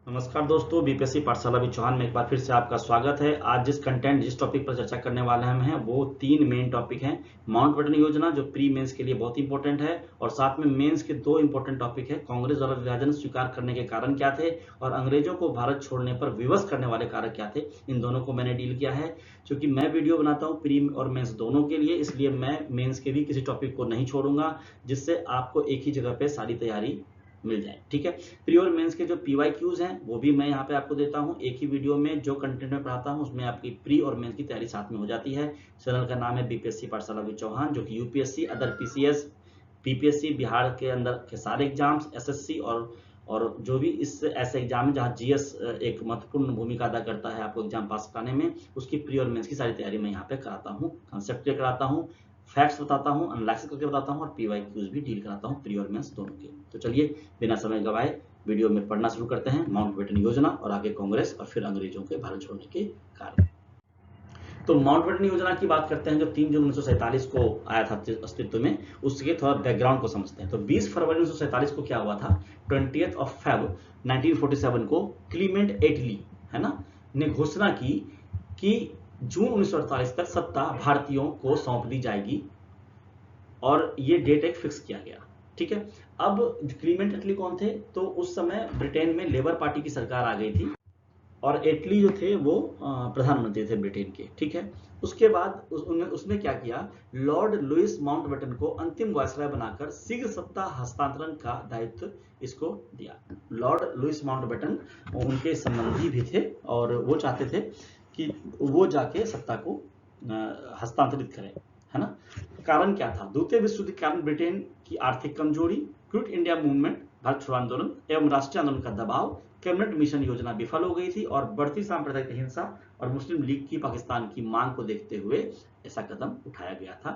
नमस्कार दोस्तों, बीपीएससी पाठशाला भी चौहान में एक बार फिर से आपका स्वागत है। आज जिस टॉपिक पर चर्चा करने वाले हम हैं वो 3 मेन टॉपिक हैं। माउंटबेटन योजना जो प्री मेंस के लिए बहुत इंपॉर्टेंट है, और साथ में मेंस के 2 इंपॉर्टेंट टॉपिक है। कांग्रेस द्वारा विभाजन स्वीकार करने के कारण क्या थे और अंग्रेजों को भारत छोड़ने पर विवश करने वाले कारक क्या थे, इन दोनों को मैंने डील किया है। क्योंकि मैं वीडियो बनाता हूँ प्री और मेंस दोनों के लिए, इसलिए मैं मेंस के भी किसी टॉपिक को नहीं छोड़ूंगा, जिससे आपको एक ही जगह पे सारी तैयारी मिल जाए। ठीक है, प्री और मेंस के जो पीवाईक्यूज हैं वो भी मैं यहाँ पे आपको देता हूँ एक ही वीडियो में। जो कंटेंट में पढ़ाता हूँ उसमें आपकी प्री और मेंस की तैयारी साथ में हो जाती है। चैनल का नाम है बीपीएससी पाठशाला विद चौहान, जो कि UPSC, other PCS, BPSC, Bihar के अंदर के सारे एग्जाम्स, एसएससी और जो भी इस ऐसे एग्जाम है जहाँ जीएस एक महत्वपूर्ण भूमिका अदा करता है आपको एग्जाम पास कराने में, उसकी प्री और मेंस की सारी तैयारी मैं यहाँ पे कराता हूँ। कंसेप्ट क्लियर कराता हूँ, फैक्ट्स बताता हूँ, एनालिसिस करके बताता हूँ, और पीवाईक्यूज भी डील कराता हूँ प्री और मेंस दोनों के। तो चलिए बिना समय गवाए वीडियो में पढ़ना शुरू करते हैं। माउंटबेटन योजना और आगे कांग्रेस और फिर अंग्रेजों के भारत छोड़ने के कारण। तो माउंटबेटन योजना की बात करते हैं जो 3 जून 1947 को आया था अस्तित्व में, उसके थोड़ा बैकग्राउंड को समझते हैं। तो 20 फरवरी 1947 को क्या हुआ था, 20th of Feb 1947 को क्लीमेंट एटली है ना ने घोषणा की कि जून 1948 तक सत्ता भारतीयों को सौंप दी जाएगी, और ये डेट एक फिक्स किया गया। ठीक है, अब क्लीमेंट एटली कौन थे, तो उस समय ब्रिटेन में लेबर पार्टी की सरकार आ गई थी, और एटली जो थे वो प्रधानमंत्री थे ब्रिटेन के। ठीक है, उसके बाद उसने क्या किया, लॉर्ड लुइस माउंटबेटन को अंतिम वायसराय बनाकर शीघ्र सत्ता हस्तांतरण का दायित्व इसको दिया। लॉर्ड लुइस माउंटबेटन उनके संबंधी भी थे, और वो चाहते थे कि वो जाके सत्ता को हस्तांतरित करें, है ना। कारण क्या था, द्वितीय विश्व युद्ध के कारण ब्रिटेन की आर्थिक कमजोरी, क्विट इंडिया मूवमेंट, भारत छोड़ो आंदोलन एवं राष्ट्रीय आंदोलन का दबाव, कैबिनेट मिशन योजना विफल हो गई थी, और बढ़ती सांप्रदायिक हिंसा और मुस्लिम लीग की पाकिस्तान की मांग को देखते हुए ऐसा कदम उठाया गया था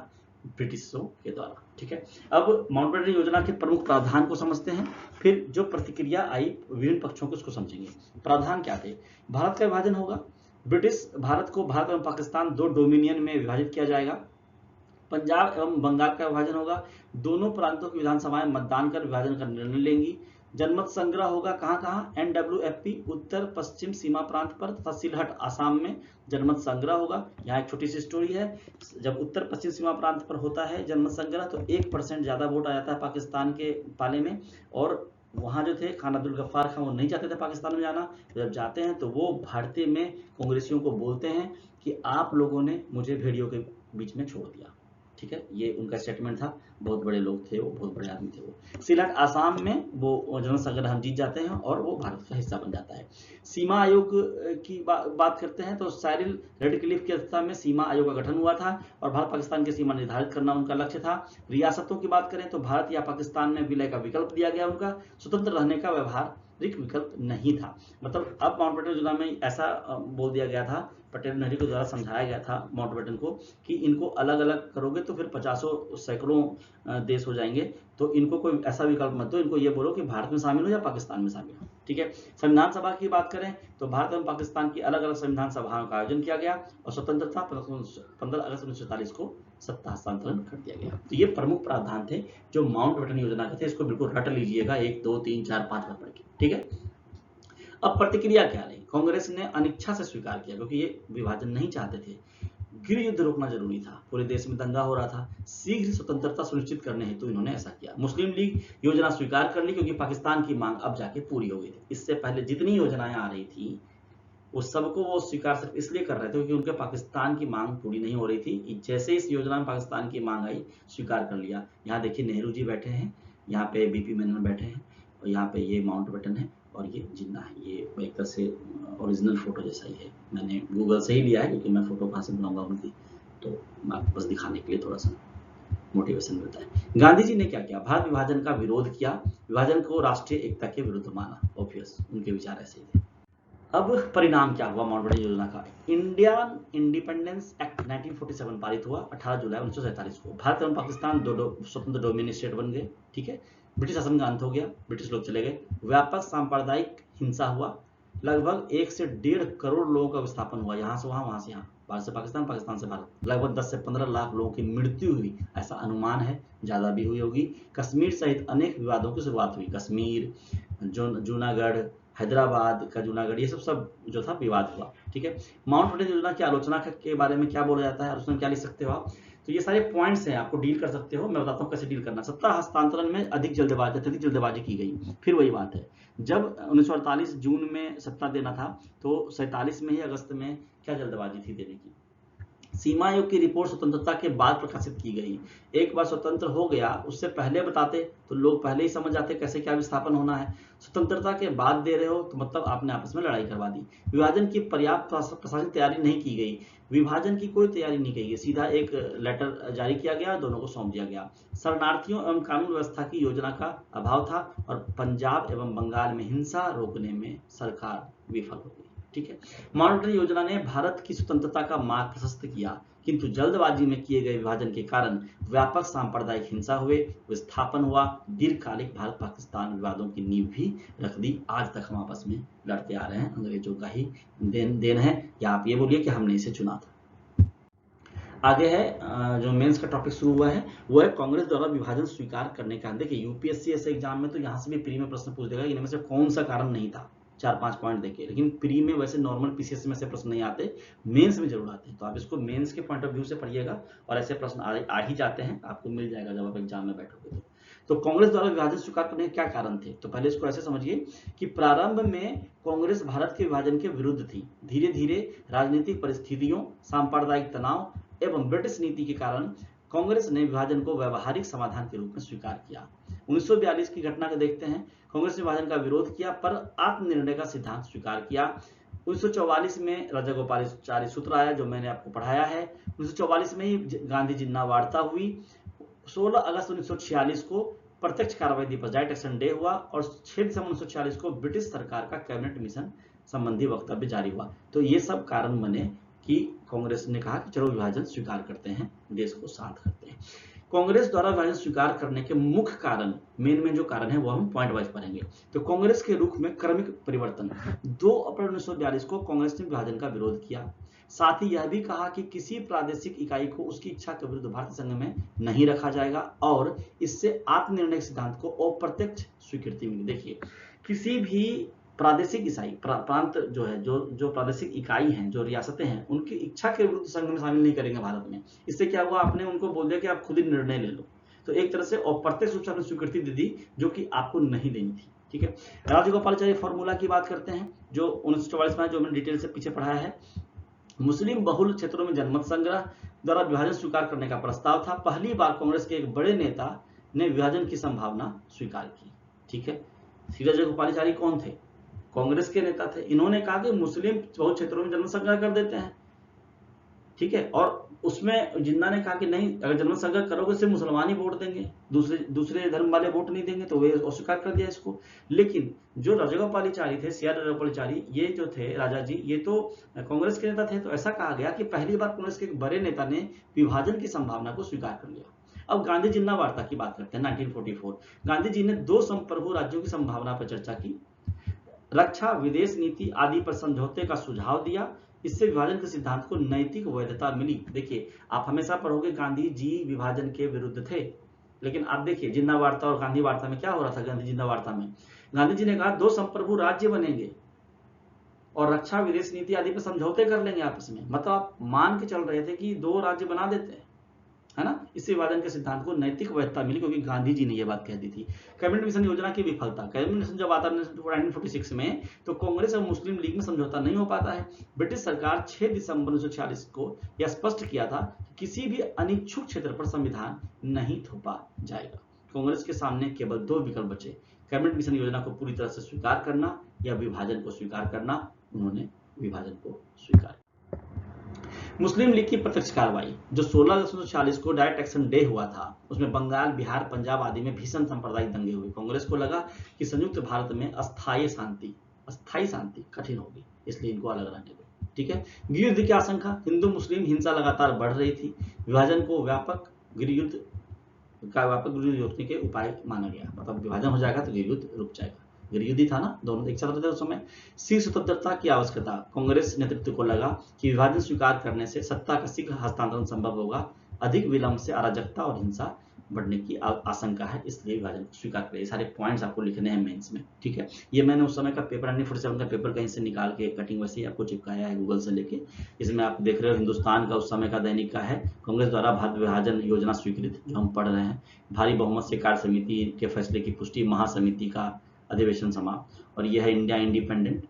ब्रिटिशों के द्वारा। ठीक है, अब माउंटबेटन योजना के प्रमुख प्रावधान को समझते हैं, फिर जो प्रतिक्रिया आई विभिन्न पक्षों को उसको समझेंगे। प्रावधान क्या थे, भारत का विभाजन होगा, ब्रिटिश भारत को भारत एवं पाकिस्तान 2 डोमिनियन में विभाजित किया जाएगा, पंजाब एवं बंगाल का विभाजन होगा, दोनों प्रांतों की विधानसभाएं मतदान कर विभाजन का निर्णय लेंगी, जनमत संग्रह होगा कहां कहां, एनडब्ल्यूएफपी उत्तर पश्चिम सीमा प्रांत पर तथा सिलहट आसाम में जनमत संग्रह होगा। यहाँ एक छोटी सी स्टोरी है, जब उत्तर पश्चिम सीमा प्रांत पर होता है जनमत संग्रह तो 1% ज्यादा वोट आ जाता है पाकिस्तान के पाले में, और वहां जो थे खान अब्दुल गफ्फार खान वो नहीं चाहते थे पाकिस्तान में जाना। जब जाते हैं तो वो भारतीय में कांग्रेसियों को बोलते हैं कि आप लोगों ने मुझे भेड़ियों के बीच में छोड़ दिया। ठीक है, ये उनका स्टेटमेंट था। बहुत बड़े लोग थे वो, बहुत बड़े आदमी थे वो। सिलहट आसाम में वो जनमत संग्रह जीत जाते हैं और वो भारत का हिस्सा बन जाता है। सीमा आयोग की बात करते हैं तो साइरिल रेडक्लिफ की अध्यक्षता में सीमा आयोग का गठन हुआ था, और भारत पाकिस्तान की सीमा निर्धारित करना उनका लक्ष्य था। रियासतों की बात करें तो भारत या पाकिस्तान में विलय का विकल्प दिया गया, उनका स्वतंत्र रहने का व्यवहारिक विकल्प नहीं था। मतलब अब माउंटबेटन योजना में ऐसा बोल दिया गया था, पटेल नेहरू के द्वारा समझाया गया था माउंटबेटन को कि इनको अलग अलग करोगे तो फिर 50 सैकड़ों देश हो जाएंगे, तो इनको कोई ऐसा विकल्प मत दो, इनको ये बोलो कि भारत में शामिल हो या पाकिस्तान में शामिल हो। ठीक है, संविधान सभा की बात करें तो भारत एवं पाकिस्तान की अलग अलग संविधान सभाओं का आयोजन किया गया, और स्वतंत्रता 15 अगस्त 1947 को सत्ता हस्तांतरण कर दिया गया। तो ये प्रमुख प्रावधान थे जो माउंटबेटन योजना के थे, इसको बिल्कुल रट लीजिएगा 1 2 3 4 5 बार पढ़ के। ठीक है, अब प्रतिक्रिया क्या रही, कांग्रेस ने अनिच्छा से स्वीकार किया क्योंकि ये विभाजन नहीं चाहते थे। गृह युद्ध रोकना जरूरी था, पूरे देश में दंगा हो रहा था, शीघ्र स्वतंत्रता सुनिश्चित करने हेतु इन्होंने ऐसा किया। मुस्लिम लीग योजना स्वीकार कर ली क्योंकि पाकिस्तान की मांग अब जाके पूरी हो गई थी। इससे पहले जितनी योजनाएं आ रही थी वो सबको वो स्वीकार सिर्फ इसलिए कर रहे थे क्योंकि उनके पाकिस्तान की मांग पूरी नहीं हो रही थी। जैसे इस योजना में पाकिस्तान की मांग आई, स्वीकार कर लिया। यहाँ देखिए नेहरू जी बैठे हैं, यहाँ पे बीपी मेनन बैठे हैं, और यहाँ पे ये माउंटबेटन है, और ये जिन्ना है। ये एक तरह से ओरिजिनल फोटो जैसा ही है, मैंने गूगल से ही लिया है क्योंकि मैं फोटो कहाँ से बनाऊंगा उनकी, तो बस दिखाने के लिए थोड़ा सा मोटिवेशन मिलता है। गांधी जी ने क्या किया, भारत विभाजन का विरोध किया, विभाजन को राष्ट्रीय एकता के विरुद्ध माना। ऑब्वियस उनके विचार ऐसे ही थे। अब परिणाम क्या हुआ माउंटबेटन योजना का, इंडियन इंडिपेंडेंस एक्ट 1947 पारित हुआ 18 जुलाई 1947 को। भारत एवं पाकिस्तान दो स्वतंत्र डोमिनियन स्टेट बन गए। ठीक है, ब्रिटिश शासन का अंत हो गया, ब्रिटिश लोग चले गए। व्यापक सांप्रदायिक हिंसा हुआ, लगभग 1 से 1.5 करोड़ लोगों का विस्थापन हुआ, यहाँ से वहां से यहाँ, भारत से पाकिस्तान, पाकिस्तान से भारत। लगभग 10 से 15 लाख लोगों की मृत्यु हुई, ऐसा अनुमान है, ज्यादा भी हुई होगी। कश्मीर सहित अनेक विवादों की शुरुआत हुई, कश्मीर, जूनागढ़, हैदराबाद का जूनागढ़, ये सब जो था विवाद हुआ। ठीक है, माउंटबेटन योजना की आलोचना के बारे में क्या बोला जाता है और उसमें क्या लिख सकते हो आप, तो ये सारे पॉइंट्स हैं, आपको डील कर सकते हो। मैं बताता हूँ कैसे डील करना। सत्ता हस्तांतरण में अत्यधिक जल्दबाजी की गई। फिर वही बात है, जब 1948 जून में सत्ता देना था तो 47 में ही अगस्त में क्या जल्दबाजी थी देने की। सीमा आयोग की रिपोर्ट स्वतंत्रता के बाद प्रकाशित की गई। एक बार स्वतंत्र हो गया, उससे पहले बताते तो लोग पहले ही समझ जाते कैसे क्या विस्थापन होना है। स्वतंत्रता के बाद दे रहे हो तो मतलब आपने आपस में लड़ाई करवा दी। विभाजन की पर्याप्त प्रशासनिक तैयारी नहीं की गई। विभाजन की कोई तैयारी नहीं की गई, सीधा एक लेटर जारी किया गया, दोनों को सौंप दिया गया। शरणार्थियों एवं कानून व्यवस्था की योजना का अभाव था और पंजाब एवं बंगाल में हिंसा रोकने में सरकार विफल हो गई। ठीक है, माउंटबेटन योजना ने भारत की स्वतंत्रता का मार्ग प्रशस्त किया, किंतु जल्दबाजी में किए गए विभाजन के कारण व्यापक सांप्रदायिक हिंसा हुए, विस्थापन हुआ, दीर्घकालिक भारत पाकिस्तान विवादों की नींव भी रख दी। आज तक हम आपस में लड़ते आ रहे हैं, अंग्रेजों का ही देन है, या आप ये बोलिए कि हमने इसे चुना था। आगे है जो मेंस का टॉपिक शुरू हुआ है वो है कांग्रेस द्वारा विभाजन स्वीकार करने का। देखिए यूपीएससी ऐसे एग्जाम में तो यहाँ से भी प्री में प्रश्न पूछ देगा, इनमें से कौन सा कारण नहीं था, 4-5 पॉइंट देके। लेकिन प्री में वैसे नॉर्मल पीसीएस में से प्रश्न नहीं आते, मेंस में जरूर आते हैं। तो आप इसको मेंस के पॉइंट ऑफ व्यू से पढ़िएगा और ऐसे प्रश्न आ ही जाते हैं, आपको मिल जाएगा जब आप एग्जाम में बैठोगे तो कांग्रेस द्वारा विभाजन स्वीकार करने के क्या कारण थे। तो पहले इसको ऐसे समझिए कि प्रारंभ में कांग्रेस भारत के विभाजन के विरुद्ध थी। धीरे धीरे राजनीतिक परिस्थितियों, सांप्रदायिक तनाव एवं ब्रिटिश नीति के कारण कांग्रेस ने विभाजन को व्यवहारिक समाधान के रूप में स्वीकार किया। 1942 की घटना को देखते हैं। कांग्रेस ने विभाजन का विरोध किया पर आत्मनिर्णय का सिद्धांत स्वीकार किया। 1944 में राजागोपालाचारी सूत्र आया जो मैंने आपको पढ़ाया है। 1944 में ही गांधी जिन्ना वार्ता हुई। 16 अगस्त 1946 को प्रत्यक्ष कार्रवाई दिवस डायरेक्ट एक्शन डे हुआ और 6 दिसंबर 1946 को ब्रिटिश सरकार का कैबिनेट मिशन संबंधी वक्तव्य जारी हुआ। तो ये सब कारण बने कि कांग्रेस ने कहा कि चलो विभाजन स्वीकार करते हैं, देश को साथ करते हैं। कांग्रेस द्वारा विभाजन स्वीकार करने के मुख्य कारण, मेन जो कारण है वो हम पॉइंट वाइज पढ़ेंगे। तो कांग्रेस के रुख में क्रमिक परिवर्तन। 2 अप्रैल 1942 को कांग्रेस ने विभाजन का विरोध किया। साथ ही यह भी कहा कि किसी प्रादेशिक इकाई को उसकी इच्छा के विरुद्ध भारतीय संघ में नहीं रखा जाएगा और इससे आत्मनिर्णय सिद्धांत को अप्रत्यक्ष स्वीकृति मिली। देखिए, किसी भी प्रादेशिक इकाई, प्रांत जो है, जो प्रादेशिक इकाई हैं, जो रियासतें हैं, उनकी इच्छा के विरुद्ध संघ में शामिल नहीं करेंगे भारत में। इससे क्या हुआ, आपने उनको बोल दिया कि आप खुद ही निर्णय ले लो। तो एक तरह से अप्रत्यक्ष रूप से आपने स्वीकृति दे दी जो कि आपको नहीं देनी थी। ठीक है, राजगोपालाचारी फॉर्मूला की बात करते हैं जो 1944 में, जो मैंने डिटेल से पीछे पढ़ाया है। मुस्लिम बहुल क्षेत्रों में जनमत संग्रह द्वारा विभाजन स्वीकार करने का प्रस्ताव था। पहली बार कांग्रेस के एक बड़े नेता ने विभाजन की संभावना स्वीकार की। ठीक है, श्री राजगोपालाचारी कौन थे, कांग्रेस के नेता थे। इन्होंने कहा कि मुस्लिम बहुल क्षेत्रों में जनमत संग्रह कर देते हैं। ठीक है, और उसमें जिन्ना ने कहा कि नहीं, अगर जनमत संग्रह करोगे सिर्फ मुसलमान ही वोट देंगे, दूसरे धर्म वाले वोट नहीं देंगे, तो वे अस्वीकार कर दिया इसको। लेकिन जो राजगोपालाचारी थे, सीआर राजगोपालाचारी, ये जो थे राजा जी, ये तो कांग्रेस के नेता थे। तो ऐसा कहा गया कि पहली बार कांग्रेस के एक बड़े नेता ने विभाजन की संभावना को स्वीकार कर लिया। अब गांधी जिन्ना वार्ता की बात करते हैं। 1944 गांधी जी ने 2 संप्रभु राज्यों की संभावना पर चर्चा की, रक्षा, विदेश नीति आदि पर समझौते का सुझाव दिया। इससे विभाजन के सिद्धांत को नैतिक वैधता मिली। देखिए, आप हमेशा पढ़ोगे गांधी जी विभाजन के विरुद्ध थे, लेकिन आप देखिए जिन्ना वार्ता और गांधी वार्ता में क्या हो रहा था। गांधी जिन्ना वार्ता में गांधी जी ने कहा 2 संप्रभु राज्य बनेंगे और रक्षा, विदेश नीति आदि पर समझौते कर लेंगे आपस में। मतलब आप मान के चल रहे थे कि 2 राज्य बना देते हैं, है ना। इससे विभाजन के सिद्धांत को नैतिक वैधता मिली क्योंकि गांधी जी ने यह बात कह दी थी। कैबिनेट मिशन योजना की विफलता। कैबिनेट मिशन जब आता है 1946 में, तो कांग्रेस और मुस्लिम लीग में समझौता नहीं हो पाता है। ब्रिटिश सरकार 6 दिसंबर 1946 को यह स्पष्ट किया था कि किसी भी अनिच्छुक क्षेत्र पर संविधान नहीं थोपा जाएगा। कांग्रेस के सामने केवल 2 विकल्प बचे, कैबिनेट मिशन योजना को पूरी तरह से स्वीकार करना या विभाजन को स्वीकार करना। उन्होंने विभाजन को स्वीकार। मुस्लिम लीग की प्रत्यक्ष कार्रवाई। जो 16 अगस्त 1946 को डायरेक्ट एक्शन डे हुआ था, उसमें बंगाल, बिहार, पंजाब आदि में भीषण सांप्रदायिक दंगे हुए। कांग्रेस को लगा कि संयुक्त भारत में अस्थायी शांति कठिन होगी, इसलिए इनको अलग रहने दो। ठीक है, गृहयुद्ध की आशंका। हिंदू मुस्लिम हिंसा लगातार बढ़ रही थी। विभाजन को व्यापक गृहयुद्ध रोकने के उपाय माना गया। मतलब विभाजन हो जाएगा तो गृहयुद्ध रुक जाएगा। गृहयुद्ध था ना, दोनों एक साथ होते थे उस समय। शीघ्र स्वतंत्रता की आवश्यकता। कांग्रेस नेतृत्व को लगा कि विभाजन स्वीकार करने से सत्ता का शीघ्र हस्तांतरण संभव होगा। अधिक विलंब से अराजकता और हिंसा बढ़ने की आशंका है, इसलिए विभाजन को स्वीकार करें। ये सारे पॉइंट्स आपको लिखने हैं मेंस में, ठीक है। ये मैंने उस समय का पेपर 1947 का पेपर कहीं से निकाल के कटिंग वैसे ही आपको चिपकाया है गूगल से लेके। इसमें आप देख रहे हो हिंदुस्तान का उस समय का दैनिक का है, कांग्रेस द्वारा भारत विभाजन योजना स्वीकृत, जो हम पढ़ रहे हैं। भारी बहुमत से कार्य समिति के फैसले की पुष्टि, महासमिति का अधिवेशन समाप्त। और यह है India independent,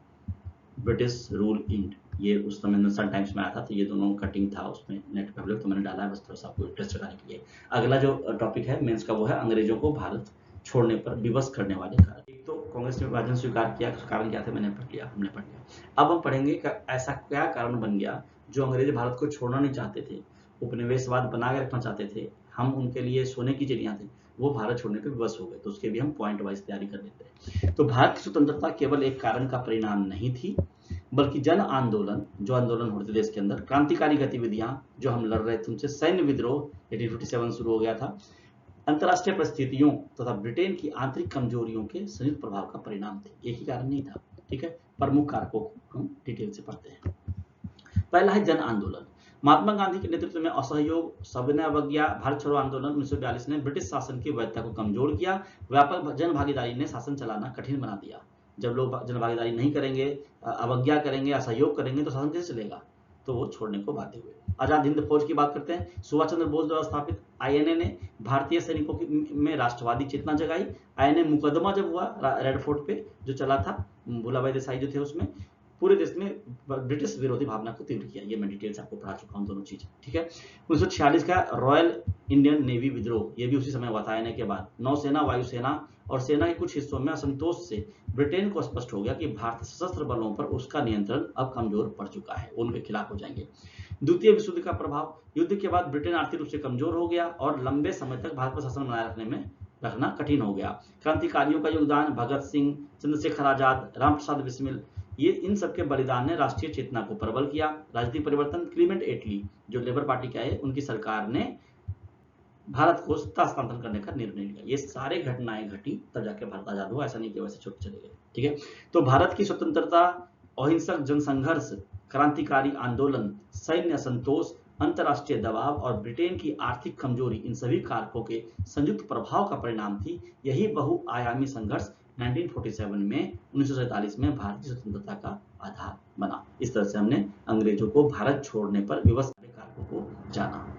British rule end. ये उस समय हिंदुस्तान टाइम्स में आया था, तो ये दोनों कटिंग था उसमें नेट पे अवेलेबल, तो मैंने डाला है बस थोड़ा सा आपको इंटरेस्ट कराने के लिए। अगला जो टॉपिक है मेंस का वो है अंग्रेजों को भारत छोड़ने पर विवश करने वाले कारण। एक तो कांग्रेस ने विभाजन स्वीकार किया, कारण क्या थे हमने पढ़ लिया। अब हम पढ़ेंगे कि ऐसा क्या कारण बन गया जो अंग्रेज भारत को छोड़ना नहीं चाहते थे, उपनिवेशवाद बना के रखना चाहते थे, हम उनके लिए सोने की चिड़िया थे, वो भारत छोड़ने पे विवश हो गए। तो उसके भी हम पॉइंट वाइज तैयारी कर लेते हैं। तो भारत की स्वतंत्रता केवल एक कारण का परिणाम नहीं थी, बल्कि जन आंदोलन, जो आंदोलन होते देश के अंदर, क्रांतिकारी गतिविधियां जो हम लड़ रहे थे उनसे, सैन्य विद्रोह 1857 शुरू हो गया था, अंतर्राष्ट्रीय परिस्थितियों तथा ब्रिटेन की आंतरिक कमजोरियों के संयुक्त प्रभाव का परिणाम थे। एक ही कारण नहीं था, ठीक है। प्रमुख कारकों को हम डिटेल से पढ़ते हैं। पहला है जन आंदोलन। महात्मा गांधी के नेतृत्व में असहयोग, सविनय अवज्ञा भारत छोड़ो आंदोलन 1942 ने ब्रिटिश शासन की वैधता को कमजोर किया। व्यापक जन भागीदारी ने शासन चलाना कठिन बना दिया। जब लोग जन भागीदारी नहीं करेंगे, अवज्ञा करेंगे, असहयोग करेंगे, तो शासन कैसे चलेगा? तो वो छोड़ने को बाध्य हुए। आजाद हिंद फौज की बात करते हैं। सुभाष चंद्र बोस द्वारा स्थापित आईएनए ने भारतीय सैनिकों में राष्ट्रवादी चेतना जगाई। आईएनए मुकदमा जब हुआ रेड फोर्ट पे जो चला था, भूलाभाई देसाई जो थे, उसमें पूरे देश में ब्रिटिश विरोधी भावना को तीव्र किया। ये मैं डिटेल से आपको पढ़ा चुका हूं दोनों चीज, ठीक है। 1946 का रॉयल इंडियन नेवी विद्रोह, ये भी उसी समय हुआ था आने के बाद। नौसेना, वायुसेना और सेना के कुछ हिस्सों में असंतोष से ब्रिटेन को स्पष्ट हो गया कि भारतीय सशस्त्र बलों पर उसका नियंत्रण अब कमजोर पड़ चुका है, उनके खिलाफ हो जाएंगे। द्वितीय विश्व युद्ध का प्रभाव। युद्ध के बाद ब्रिटेन आर्थिक रूप से कमजोर हो गया और लंबे समय तक भारत पर शासन बनाए रखना कठिन हो गया। क्रांतिकारियों का योगदान, भगत सिंह, चंद्रशेखर आजाद, रामप्रसाद बिस्मिल, ये इन सबके बलिदान ने राष्ट्रीय चेतना को प्रबल किया। राजनीतिक परिवर्तन। क्लीमेंट एटली जो लेबर पार्टी के आए, उनकी सरकार ने भारत को सत्ता हस्तांतरण करने का निर्णय लिया। ये सारे घटनाएं घटी तब जाके भारत आजाद हुआ, ऐसा नहीं कि वैसे छुप चले गए, ठीक है। तो भारत की स्वतंत्रता, अहिंसक जनसंघर्ष, क्रांतिकारी आंदोलन, सैन्य असंतोष, अंतर्राष्ट्रीय दबाव और ब्रिटेन की आर्थिक कमजोरी, इन सभी कारकों के संयुक्त प्रभाव का परिणाम थी। यही बहुआयामी संघर्ष 1947 में भारतीय स्वतंत्रता का आधार बना। इस तरह से हमने अंग्रेजों को भारत छोड़ने पर विवश कारकों को जाना।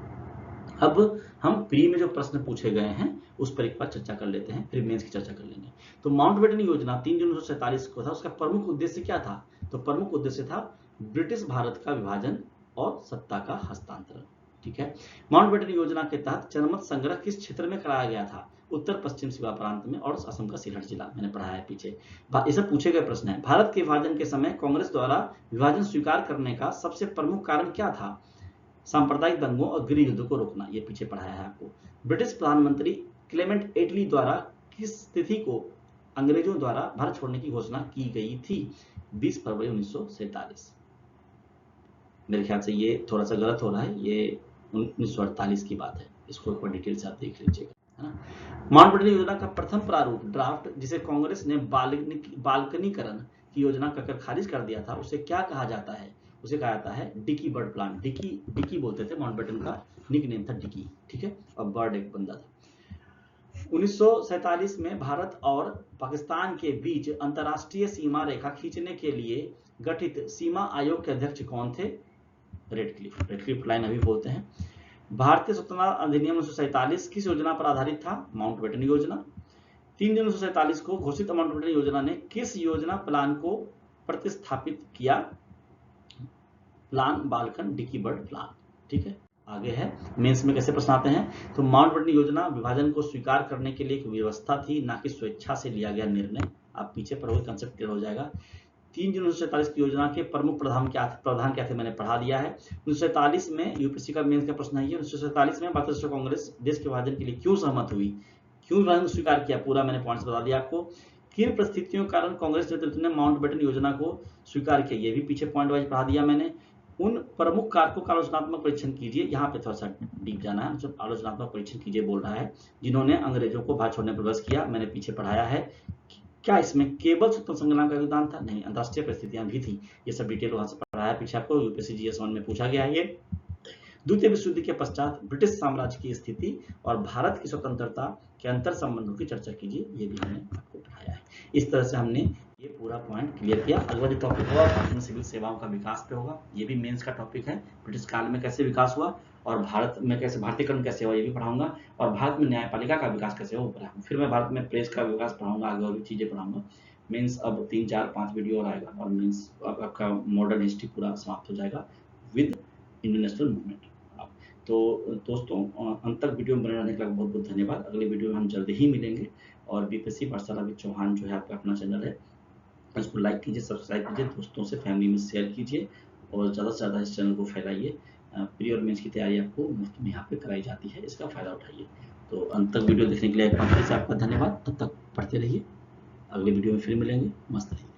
अब हम प्री में जो प्रश्न पूछे गए हैं उस पर एक बार चर्चा कर लेते हैं, फिर मेंस की चर्चा कर लेंगे। तो माउंटबेटन योजना 3 जून 1947 को था। उसका प्रमुख उद्देश्य क्या था? तो प्रमुख उद्देश्य था ब्रिटिश भारत का विभाजन और सत्ता का हस्तांतरण, ठीक है। माउंटबेटन योजना के तहत जनमत संग्रह किस क्षेत्र में कराया गया था? उत्तर पश्चिम सीमा प्रांत में और असम का सिलहट जिला, मैंने पढ़ाया है पीछे। ये सब पूछे गए प्रश्न है। भारत के विभाजन के समय कांग्रेस द्वारा विभाजन स्वीकार करने का सबसे प्रमुख कारण क्या था? सांप्रदायिक दंगों और गृह युद्ध को रोकना, ये पीछे पढ़ाया है आपको। ब्रिटिश प्रधानमंत्री क्लेमेंट एटली द्वारा किस तिथि को अंग्रेजों द्वारा भारत छोड़ने की घोषणा की गई थी? 20 फरवरी 1947। मेरे ख्याल से ये थोड़ा सा गलत हो रहा है, ये 1948 की बात है। इसको एक बार डिटेल से आप देख लीजिएगा, है ना। माउंटबेटन योजना का प्रथम प्रारूप ड्राफ्ट, जिसे कांग्रेस ने बाल्कनीकरण की योजना कहकर खारिज कर दिया था, उसे क्या कहा जाता है? उसे कहा जाता है डिकी बर्ड प्लान। डिकी बोलते थे, माउंटबेटन का निकनेम था डिकी, ठीक है। और बर्ड एक बंदा था। 1947 में भारत और पाकिस्तान के बीच अंतर्राष्ट्रीय सीमा रेखा खींचने के लिए गठित सीमा आयोग के अध्यक्ष कौन थे? रेडक्लिफ लाइन अभी बोलते हैं। भारतीय स्वतंत्रता अधिनियम 1947 किस योजना पर आधारित था? माउंटबेटन योजना। 3 जून 1947 को घोषित माउंटबेटन योजना ने किस योजना प्लान को प्रतिस्थापित किया? Plan Balkan Dickie Bird plan, ठीक है। आगे है मेंस में कैसे प्रश्न आते हैं। तो माउंटबेटन योजना विभाजन को स्वीकार करने के लिए एक व्यवस्था थी, ना कि स्वेच्छा से लिया गया निर्णय। आप पीछे पढ़ोगे कंसेप्ट क्लियर हो जाएगा। 3 जून 1947 की योजना के प्रमुख प्रावधान क्या थे? मैंने पढ़ा दिया है। 1947 में यूपीएससी का मेंस का प्रश्न है। 1947 में भारतीय राष्ट्रीय कांग्रेस देश के विभाजन के लिए क्यों सहमत हुई? क्यों विभाजन स्वीकार किया? पूरा मैंने पॉइंट्स बता दिया आपको। किन परिस्थितियों के कारण कांग्रेस नेतृत्व ने माउंटबेटन योजना को स्वीकार किया? ये भी पीछे पॉइंट वाइज पढ़ा दिया मैंने। उन प्रमुख कारकों का आलोचनात्मक परीक्षण कीजिए। यहाँ पे थोड़ा सा डीप जाना है, मतलब आलोचनात्मक परीक्षण कीजिए बोल रहा है, जिन्होंने अंग्रेजों को भारत छोड़ने पर विवश किया। मैंने पीछे पढ़ाया है। क्या इसमें केवल स्वतंत्र संग्राम का योगदान था? नहीं, अंतर्राष्ट्रीय परिस्थितियां भी थी। ये सब डिटेल वहां से पढ़ाया पीछे आपको, यूपीएससी GS 1 में पूछा गया है ये। द्वितीय विश्व युद्ध के पश्चात ब्रिटिश साम्राज्य की स्थिति और भारत की स्वतंत्रता के अंतर संबंधों की चर्चा कीजिए। ये भी हमने आपको पढ़ाया है। इस तरह से हमने ये पूरा पॉइंट क्लियर किया। अगला जो टॉपिक होगा भारत में सिविल सेवाओं का विकास पे होगा। ये भी मेंस का टॉपिक है। ब्रिटिश काल में कैसे विकास हुआ और भारत में कैसे भारतीयकरण कैसे हुआ ये भी पढ़ाऊंगा, और भारत में न्यायपालिका का विकास कैसे हुआ वो पढ़ाऊंगा। फिर मैं भारत में प्रेस का विकास पढ़ाऊंगा, आगे और भी चीजें पढ़ाऊंगा। मेंस अब 3, 4, 5 वीडियो और आएगा, और मेंस अब आपका मॉडर्न हिस्ट्री पूरा समाप्त हो जाएगा विद इंडियन नेशनल मूवमेंट। तो दोस्तों अंत तक वीडियो में बने रहने के लिए बहुत बहुत धन्यवाद। अगले वीडियो में हम जल्दी ही मिलेंगे। और बीपीएससी पाठशाला विद चौहान जो है आपका अपना चैनल है, इसको लाइक कीजिए, सब्सक्राइब कीजिए, दोस्तों से फैमिली में शेयर कीजिए और ज़्यादा से ज़्यादा इस चैनल को फैलाइए। प्री और मेंस की तैयारी आपको मुफ्त में यहाँ पे कराई जाती है, इसका फ़ायदा उठाइए। तो अंत तक वीडियो देखने के लिए एक बार फिर से आपका धन्यवाद। तब तक पढ़ते रहिए, अगले वीडियो में फिर मिलेंगे। मस्त रहिए।